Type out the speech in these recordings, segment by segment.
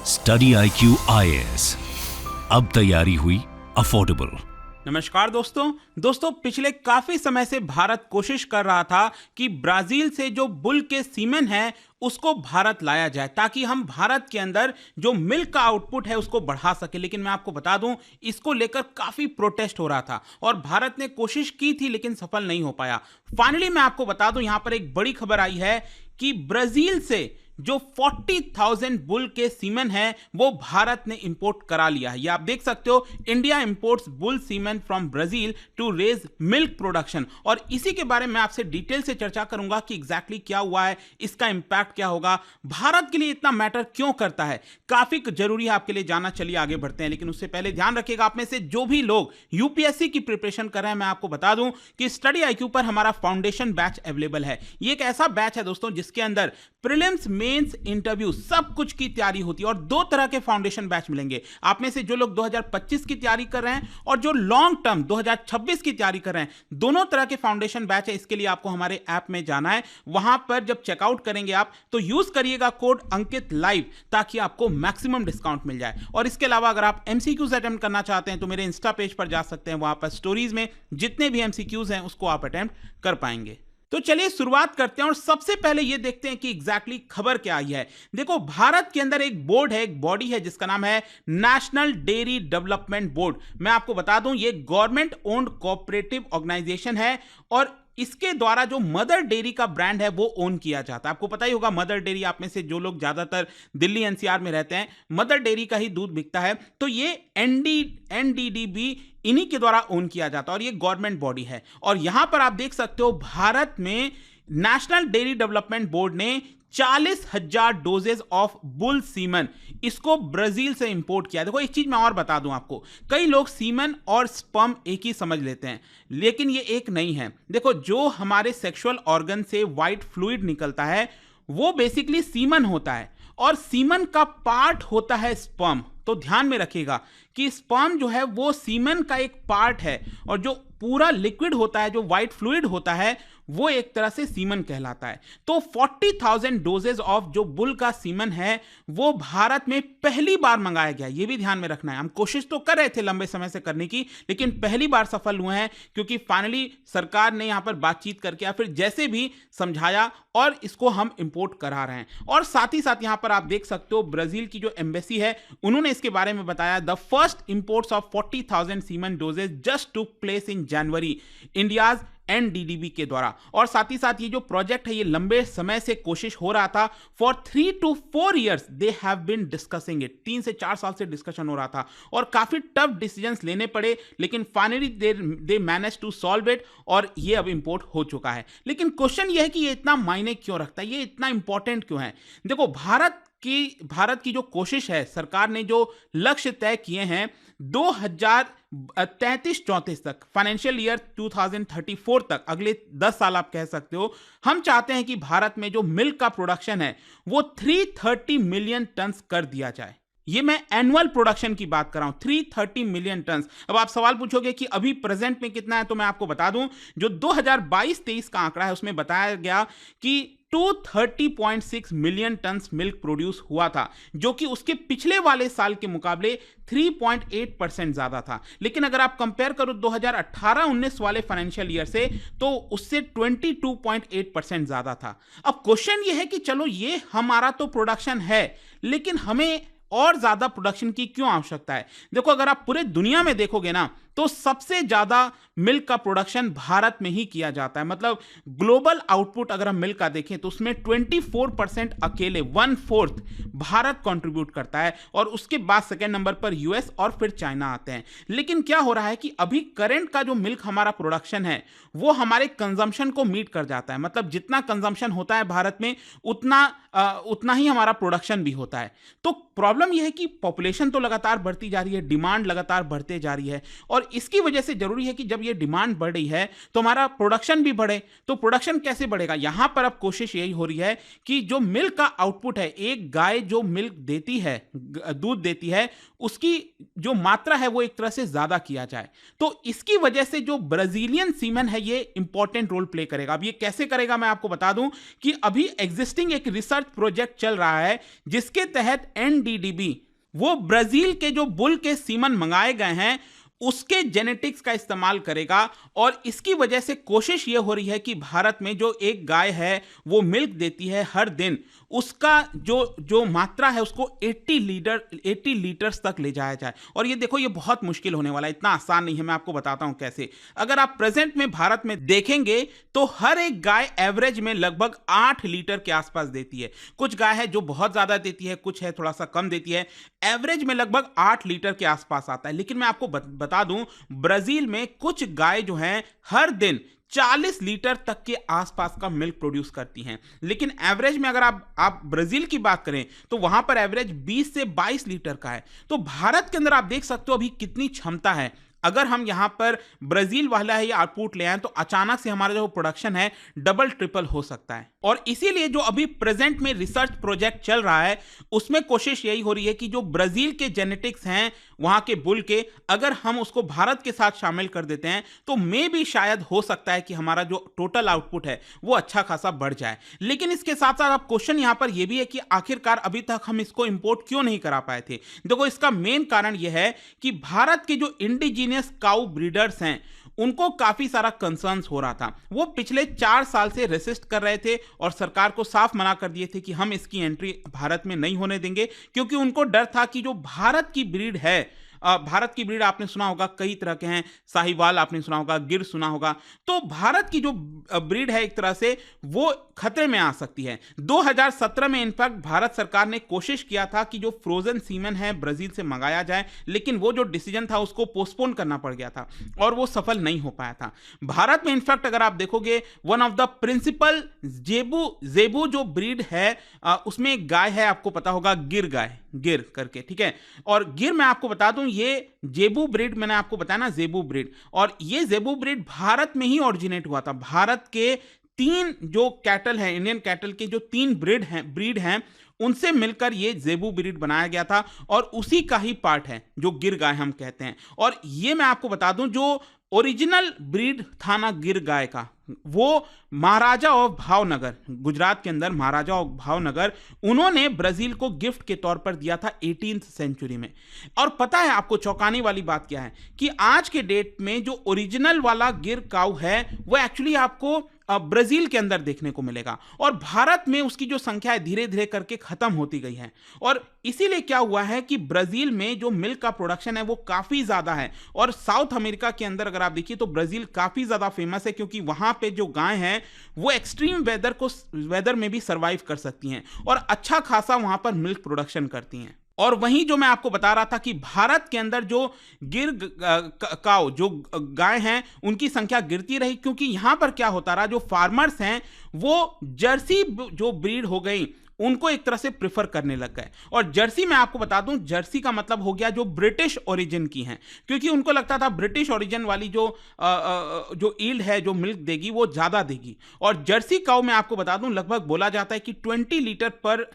Study IQ IAS, अब तैयारी हुई अफोर्डेबल। नमस्कार दोस्तों पिछले काफी समय से भारत कोशिश कर रहा था कि ब्राजील से जो बुल के सीमेन है उसको भारत लाया जाए ताकि हम भारत के अंदर जो मिल्क का आउटपुट है उसको बढ़ा सके। लेकिन मैं आपको बता दूं, इसको लेकर काफी प्रोटेस्ट हो रहा था और भारत ने कोशिश की थी लेकिन सफल नहीं हो पाया। फाइनली मैं आपको बता दूं, यहां पर एक बड़ी खबर आई है कि ब्राजील से जो 40,000 बुल के सीमेन है वो भारत ने इंपोर्ट करा लिया है। ये आप देख सकते हो, India imports bull semen from Brazil to raise milk production. और इसी के बारे में आपसे डिटेल से चर्चा करूंगा कि एग्जैक्टली क्या हुआ है, इसका इंपैक्ट क्या होगा, भारत के लिए इतना मैटर क्यों करता है। काफी जरूरी है आपके लिए जानना। चलिए आगे बढ़ते हैं, लेकिन उससे पहले ध्यान रखिएगा, आप में से जो भी लोग यूपीएससी की प्रिपरेशन कर रहे हैं, मैं आपको बता दूं कि स्टडी IQ पर हमारा फाउंडेशन बैच अवेलेबल है। ये एक ऐसा बैच है दोस्तों जिसके अंदर प्रीलिम्स, मेंस, इंटरव्यू सब कुछ की तैयारी होती है और दो तरह के फाउंडेशन बैच मिलेंगे। आप में से जो लोग 2025 की तैयारी कर रहे हैं और जो लॉन्ग टर्म 2026 की तैयारी कर रहे हैं, दोनों तरह के फाउंडेशन बैच है। इसके लिए आपको हमारे ऐप में जाना है। वहां पर जब चेकआउट करेंगे आप तो यूज करिएगा कोड अंकित लाइव ताकि आपको मैक्सिमम डिस्काउंट मिल जाए। और इसके अलावा अगर आप MCQs अटेम्प्ट करना चाहते हैं तो मेरे इंस्टा पेज पर जा सकते हैं। वहां पर स्टोरीज में जितने भी MCQs हैं उसको आप अटेम्प्ट कर पाएंगे। तो चलिए शुरुआत करते हैं और सबसे पहले ये देखते हैं कि एग्जैक्टली खबर क्या आई है। देखो, भारत के अंदर एक बोर्ड है, एक बॉडी है जिसका नाम है नेशनल डेयरी डेवलपमेंट बोर्ड। मैं आपको बता दूं, ये गवर्नमेंट ओन्ड कोऑपरेटिव ऑर्गेनाइजेशन है और इसके द्वारा जो मदर डेयरी का ब्रांड है वो ओन किया जाता है। आपको पता ही होगा, मदर डेयरी, आप में से जो लोग ज्यादातर दिल्ली NCR में रहते हैं, मदर डेयरी का ही दूध बिकता है। तो ये NDDB इन्हीं के द्वारा ओन किया जाता है और ये गवर्नमेंट बॉडी है। और यहां पर आप देख सकते हो, भारत में नेशनल डेयरी डेवलपमेंट बोर्ड ने 40,000 डोजेज ऑफ बुल सीमन इसको ब्राजील से इंपोर्ट किया। देखो, एक चीज मैं और बता दूं आपको, कई लोग सीमन और स्पर्म एक ही समझ लेते हैं, लेकिन ये एक नहीं है। देखो, जो हमारे सेक्सुअल ऑर्गन से व्हाइट फ्लूइड निकलता है वो बेसिकली सीमन होता है और सीमन का पार्ट होता है स्पर्म। तो ध्यान में रखिएगा कि स्पर्म जो है वो सीमन का एक पार्ट है और जो पूरा लिक्विड होता है, जो व्हाइट फ्लूइड होता है, वो एक तरह से सीमन कहलाता है। तो 40,000 डोजेज ऑफ जो बुल का सीमन है वो भारत में पहली बार मंगाया गया। ये भी ध्यान में रखना है। हम कोशिश तो कर रहे थे लंबे समय से करने की, लेकिन पहली बार सफल हुए हैं क्योंकि फाइनली सरकार ने यहां पर बातचीत करके या फिर जैसे भी समझाया और इसको हम इंपोर्ट करा रहे हैं। और साथ ही साथ यहां पर आप देख सकते हो, ब्राजील की जो एम्बेसी है उन्होंने इसके बारे में बताया, the first imports of 40,000 semen doses just took place in January India's NDDB के द्वारा। और साथ ही साथ ये जो प्रोजेक्ट है ये लंबे समय से कोशिश हो रहा था। For 3 to 4 years they have been discussing it. 3 से 4 साल से डिस्कशन हो रहा था और काफी टफ डिसीजंस लेने पड़े, लेकिन finally they manage to solve it और ये अब इंपोर्ट हो चुका है। लेकिन क्वेश्चन ये है कि ये इतना मायने क्यों रखता है, ये इतना इंपॉर्टेंट क्यों है। देखो, भारत की जो कोशिश है, सरकार ने जो लक्ष्य तय किए हैं 2033-34 तक, फाइनेंशियल ईयर 2034 तक, अगले 10 साल आप कह सकते हो, हम चाहते हैं कि भारत में जो मिल्क का प्रोडक्शन है वो 330 मिलियन टन कर दिया जाए। ये मैं एनुअल प्रोडक्शन की बात कर रहा हूं, 330 मिलियन टन। अब आप सवाल पूछोगे कि अभी प्रेजेंट में कितना है, तो मैं आपको बता दूं, जो 2022-23 का आंकड़ा है उसमें बताया गया कि 230.6 मिलियन टन मिल्क प्रोड्यूस हुआ था, जो कि उसके पिछले वाले साल के मुकाबले 3.8% ज्यादा था। लेकिन अगर आप कंपेयर करो 2018-19 वाले फाइनेंशियल ईयर से, तो उससे 22.8% ज्यादा था। अब क्वेश्चन ये है कि चलो, ये हमारा तो प्रोडक्शन है, लेकिन हमें और ज्यादा प्रोडक्शन की क्यों आवश्यकता है। देखो, अगर आप पूरे दुनिया में देखोगे ना, तो सबसे ज्यादा मिल्क का प्रोडक्शन भारत में ही किया जाता है। मतलब ग्लोबल आउटपुट अगर हम मिल्क का देखें तो उसमें 24% अकेले, 1/4 भारत कंट्रीब्यूट करता है और उसके बाद सेकेंड नंबर पर US और फिर चाइना आते हैं। लेकिन क्या हो रहा है कि अभी करंट का जो मिल्क हमारा प्रोडक्शन है वो हमारे कंजम्पशन को मीट कर जाता है। मतलब जितना कंजम्पशन होता है भारत में उतना ही हमारा प्रोडक्शन भी होता है। तो प्रॉब्लम यह है कि पॉपुलेशन तो लगातार बढ़ती जा रही है, डिमांड लगातार बढ़ते जा रही है और और इसकी वजह से जरूरी है कि जब ये डिमांड बढ़ रही है तो हमारा प्रोडक्शन भी बढ़े। तो प्रोडक्शन कैसे बढ़ेगा, यहां पर अब कोशिश यही हो रही है कि जो मिल्क का आउटपुट है, एक गाय जो मिल्क देती है, दूध देती है, उसकी जो मात्रा है वो एक तरह से ज्यादा किया जाए। तो इसकी वजह से जो ब्राजीलियन सीमेन है ये इंपॉर्टेंट रोल प्ले करेगा। अब ये कैसे करेगा मैं आपको बता दूं कि अभी एग्जिस्टिंग एक रिसर्च प्रोजेक्ट चल रहा है जिसके तहत एनडीडीबी वो ब्राजील के जो बुल के सीमन मंगाए गए हैं उसके जेनेटिक्स का इस्तेमाल करेगा। और इसकी वजह से कोशिश यह हो रही है कि भारत में जो एक गाय है वो मिल्क देती है हर दिन, उसका जो मात्रा है उसको 80 लीटर्स तक ले जाया जाए। और ये देखो, ये बहुत मुश्किल होने वाला है, इतना आसान नहीं है। मैं आपको बताता हूं कैसे। अगर आप प्रेजेंट में भारत में देखेंगे तो हर एक गाय एवरेज में लगभग 8 लीटर के आसपास देती है। कुछ गाय है जो बहुत ज्यादा देती है, कुछ है थोड़ा सा कम देती है। एवरेज में लगभग 8 लीटर के आसपास आता है। लेकिन मैं आपको बता दूं, ब्राजील में कुछ गाय जो हैं हर दिन 40 लीटर तक के आसपास का मिल्क प्रोड्यूस करती हैं। लेकिन एवरेज में अगर आप ब्राजील की बात करें तो वहां पर एवरेज 20 से 22 लीटर का है। तो भारत के अंदर आप देख सकते हो अभी कितनी क्षमता है। अगर हम यहां पर ब्राजील वाला है ये आउटपुट ले आए तो अचानक से हमारा जो प्रोडक्शन है डबल ट्रिपल हो सकता है। और इसीलिए जो अभी प्रेजेंट में रिसर्च प्रोजेक्ट चल रहा है उसमें कोशिश यही हो रही है कि जो ब्राजील के जेनेटिक्स हैं वहां के बुल के, अगर हम उसको भारत के साथ शामिल कर देते हैं तो मे भी शायद हो सकता है कि हमारा जो टोटल आउटपुट है वो अच्छा खासा बढ़ जाए। लेकिन इसके साथ साथ अब क्वेश्चन यहां पर यह भी है कि आखिरकार अभी तक हम इसको इंपोर्ट क्यों नहीं करा पाए थे। देखो, इसका मेन कारण यह है कि भारत के जो इंडिजीनियस काउ ब्रीडर्स हैं उनको काफी सारा कंसर्न्स हो रहा था। वो पिछले 4 साल से रेसिस्ट कर रहे थे और सरकार को साफ मना कर दिए थे कि हम इसकी एंट्री भारत में नहीं होने देंगे, क्योंकि उनको डर था कि जो भारत की ब्रीड है, भारत की ब्रीड आपने सुना होगा कई तरह के हैं, साहिवाल आपने सुना होगा, गिर सुना होगा। तो भारत की जो ब्रीड है एक तरह से वो खतरे में आ सकती है। 2017 में इनफैक्ट भारत सरकार ने कोशिश किया था कि जो फ्रोजन सीमेन है ब्राजील से मंगाया जाए, लेकिन वो जो डिसीजन था उसको पोस्टपोन करना पड़ गया था और वो सफल नहीं हो पाया था। भारत में इनफैक्ट अगर आप देखोगे वन ऑफ द प्रिंसिपल जेबू जो ब्रीड है उसमें एक गाय है, आपको पता होगा गिर गाय, गिर करके, ठीक है। और गिर मैं आपको बता दूं ये जेबू ब्रीड, मैंने आपको बताया ना जेबू ब्रीड, और ये जेबू ब्रीड भारत में ही ओरिजिनेट हुआ था। भारत के 3 जो कैटल हैं, इंडियन कैटल के जो 3 ब्रीड हैं उनसे मिलकर ये जेबू ब्रीड बनाया गया था और उसी का ही पार्ट है जो गिर गाय हम कहते हैं। और ये मैं आपको बता दूं जो ओरिजिनल ब्रीड था ना गिर गाय का, वो महाराजा ऑफ भावनगर, गुजरात के अंदर महाराजा ऑफ भावनगर, उन्होंने ब्राजील को गिफ्ट के तौर पर दिया था 18th सेंचुरी में। और पता है आपको चौंकाने वाली बात क्या है कि आज के डेट में जो ओरिजिनल वाला गिर काऊ है वो एक्चुअली आपको ब्राजील के अंदर देखने को मिलेगा और भारत में उसकी जो संख्या है धीरे धीरे करके खत्म होती गई है। और इसीलिए क्या हुआ है कि ब्राजील में जो मिल्क का प्रोडक्शन है वो काफी ज्यादा है। और साउथ अमेरिका के अंदर अगर आप देखिए तो ब्राजील काफी ज्यादा फेमस है, क्योंकि वहां पे जो गाय हैं वो एक्सट्रीम वेदर में भी सर्वाइव कर सकती हैं और अच्छा खासा वहां पर मिल्क प्रोडक्शन करती हैं। और वहीं जो मैं आपको बता रहा था कि भारत के अंदर जो गिर काऊ जो गाय हैं उनकी संख्या गिरती रही, क्योंकि यहां पर क्या होता रहा, जो फार्मर्स हैं वो जर्सी जो ब्रीड हो गई उनको एक तरह से प्रेफर करने लग गए। और जर्सी मैं आपको बता दूं, जर्सी का मतलब हो गया जो ब्रिटिश ओरिजिन की हैं, क्योंकि उनको लगता था ब्रिटिश ओरिजिन वाली जो ईल्ड है, जो मिल्क देगी वो ज्यादा देगी। और जर्सी काऊ मैं आपको बता दूं लगभग बोला जाता है कि 20 लीटर पर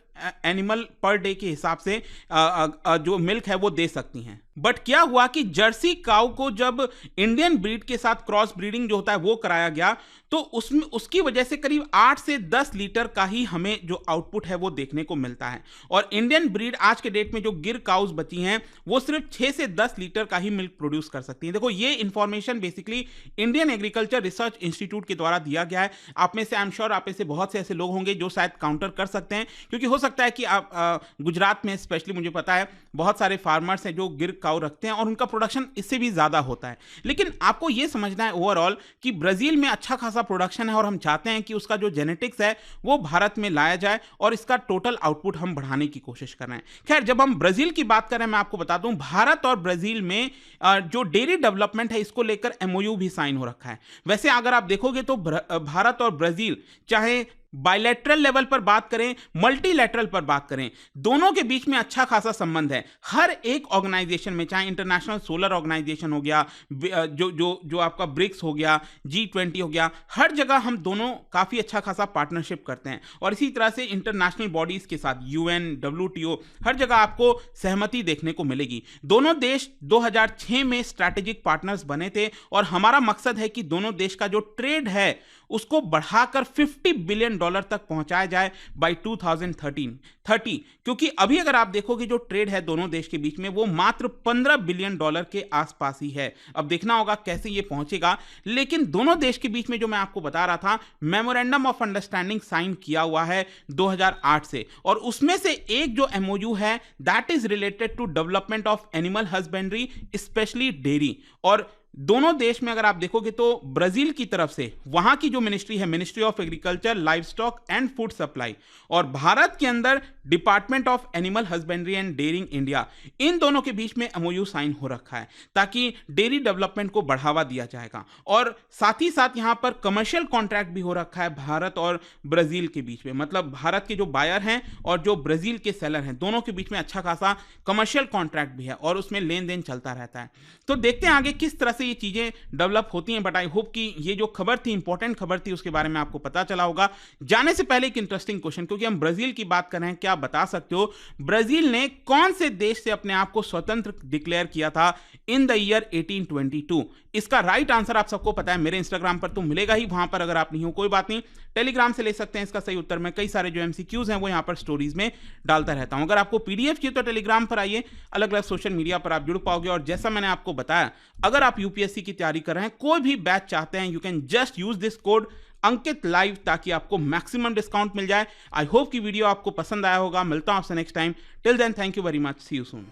एनिमल पर डे के हिसाब से जो मिल्क है वो दे सकती हैं। बट क्या हुआ कि जर्सी काऊ को जब इंडियन ब्रीड के साथ क्रॉस ब्रीडिंग जो होता है वो कराया गया तो उसमें उसकी वजह से करीब 8 से 10 लीटर का ही हमें जो आउटपुट है वो देखने को मिलता है। और इंडियन ब्रीड आज के डेट में जो गिर काउज बची हैं वो सिर्फ 6 से 10 लीटर का ही मिल्क प्रोड्यूस कर सकती हैं। देखो, ये information basically Indian agriculture research institute के द्वारा दिया गया है। आप में से आई एम श्योर आप में से बहुत से ऐसे लोग होंगे जो शायद काउंटर कर सकते हैं, क्योंकि हो सकता है कि आप गुजरात में स्पेशली मुझे पता है बहुत सारे फार्मर्स हैं जो गिर काऊ रखते हैं और उनका प्रोडक्शन इससे भी ज्यादा होता है। लेकिन आपको यह समझना है ओवरऑल कि ब्राजील में अच्छा खासा प्रोडक्शन है और हम चाहते हैं कि उसका जो जेनेटिक्स है वो भारत में लाया जाए और इसका टोटल आउटपुट हम बढ़ाने की कोशिश कर रहे हैं। खैर, जब हम ब्राजील की बात कर रहे हैं मैं आपको बता दूं भारत और ब्राजील में जो डेयरी डेवलपमेंट है इसको लेकर MOU भी साइन हो रखा है। वैसे अगर आप देखोगे तो भारत और ब्राजील चाहे बायलैटरल लेवल पर बात करें, मल्टीलैटरल पर बात करें, दोनों के बीच में अच्छा खासा संबंध है। हर एक ऑर्गेनाइजेशन में, चाहे इंटरनेशनल सोलर ऑर्गेनाइजेशन हो गया, जो आपका ब्रिक्स हो गया, G20 हो गया, हर जगह हम दोनों काफी अच्छा खासा पार्टनरशिप करते हैं। और इसी तरह से इंटरनेशनल बॉडीज के साथ, UN, WTO, हर जगह आपको सहमति देखने को मिलेगी। दोनों देश 2006 में स्ट्रैटेजिक पार्टनर्स बने थे और हमारा मकसद है कि दोनों देश का जो ट्रेड है उसको बढ़ाकर $50 बिलियन तक पहुंचाया जाए बाय 2030, क्योंकि अभी अगर आप देखोगे जो ट्रेड है दोनों देश के बीच में वो मात्र $15 बिलियन के आसपास ही है। अब देखना होगा कैसे ये पहुंचेगा, लेकिन दोनों देश के बीच में जो मैं आपको बता रहा था, मेमोरेंडम ऑफ अंडरस्टैंडिंग साइन किया हुआ है 2008 से, और उसमें से एक जो MOU है that is related to development of animal husbandry, specially dairy. और दोनों देश में अगर आप देखोगे तो ब्राजील की तरफ से वहां की जो मिनिस्ट्री है, ministry of agriculture, livestock and food supply, और भारत के अंदर department of animal husbandry and dairying India, इन दोनों के बीच में MOU साइन हो रखा है ताकि डेयरी डेवलपमेंट को बढ़ावा दिया जाएगा। और साथ ही साथ यहां पर कमर्शियल कॉन्ट्रैक्ट भी हो रखा है भारत और ब्राजील के बीच में, मतलब भारत के जो बायर हैं और जो ब्राजील के सेलर हैं, दोनों के बीच में अच्छा खासा कमर्शियल कॉन्ट्रैक्ट भी है और उसमें लेन देन चलता रहता है। तो देखते हैं आगे किस तरह से ये चीजें डेवलप होती हैं, बट आई होप कि ये जो खबर थी, इंपॉर्टेंट खबर थी, उसके बारे में आपको पता चला होगा। जाने से पहले एक इंटरेस्टिंग क्वेश्चन, क्योंकि हम ब्राजील की बात कर रहे हैं, क्या आप बता सकते हो ब्राजील ने कौन से देश से अपने आप को स्वतंत्र डिक्लेयर किया था इन द ईयर 1822? इसका राइट आंसर आप सबको पता है, मेरे इंस्टाग्राम पर तो मिलेगा ही, वहां पर अगर आप नहीं हो कोई बात नहीं, टेलीग्राम से ले सकते हैं इसका सही उत्तर। मैं कई सारे जो MCQs हैं वो यहां पर स्टोरीज में डालता रहता हूं। अगर आपको PDF चाहिए तो टेलीग्राम पर आइए, अलग अलग सोशल मीडिया पर आप जुड़ पाओगे। और जैसा मैंने आपको बताया, अगर आप UPSC की तैयारी कर रहे हैं, कोई भी बैच चाहते हैं, you can just use this code Ankit live, ताकि आपको मैक्सिमम डिस्काउंट मिल जाए। आई होप कि वीडियो आपको पसंद आया होगा। मिलता हूं आपसे next time. Till then, thank you very much, see you soon.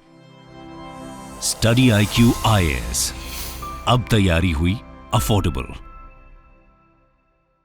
Study IQ IAS, अब तैयारी हुई अफोर्डेबल।